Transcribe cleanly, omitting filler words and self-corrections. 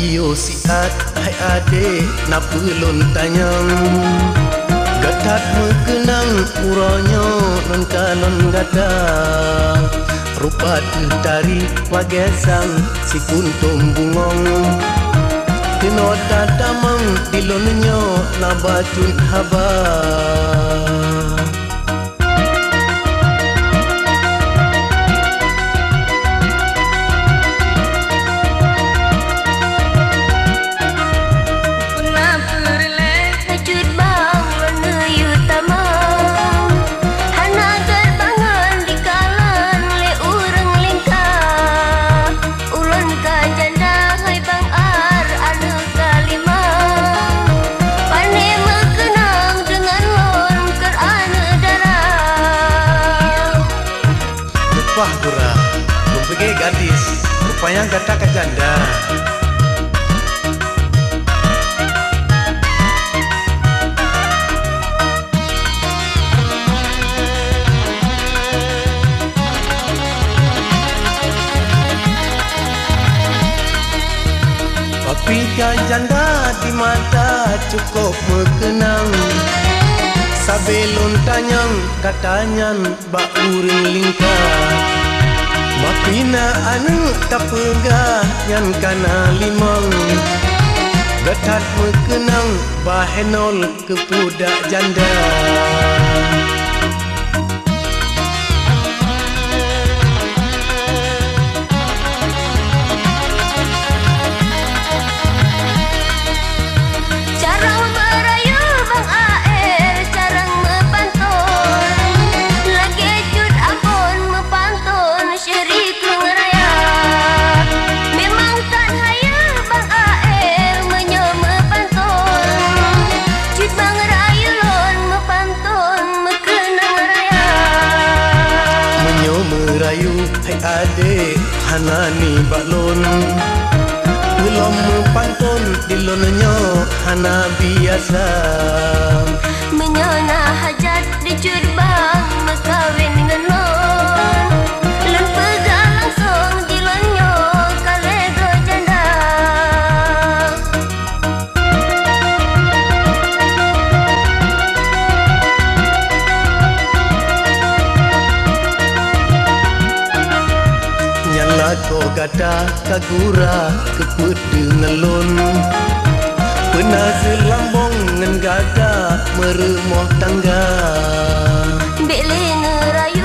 Iyo siat hai ade na pelon tanyang gatat mekenang uronyo non kalon gada rupa tari wagesang si kuntum bungong kino dadamang dilonyo na bacun haba wah kurang, belum pergi gadis, rupanya gata ke janda. Tapi kan janda di mata cukup mekenang. Sabelon tanyang katanyan bak uring lingkar mapina anu tak pegah yan kana limang gatat mekenang bahenol ke budak janda hai ade hanani balon belum pantun dilonyo hana biasa menyona hajat di curbang makawin dengan lon lon pegang langsung dilonyo kalego janda ko gada kagura keput dengelon pernah selambong ngan gada meremoh tangga bele ngerayu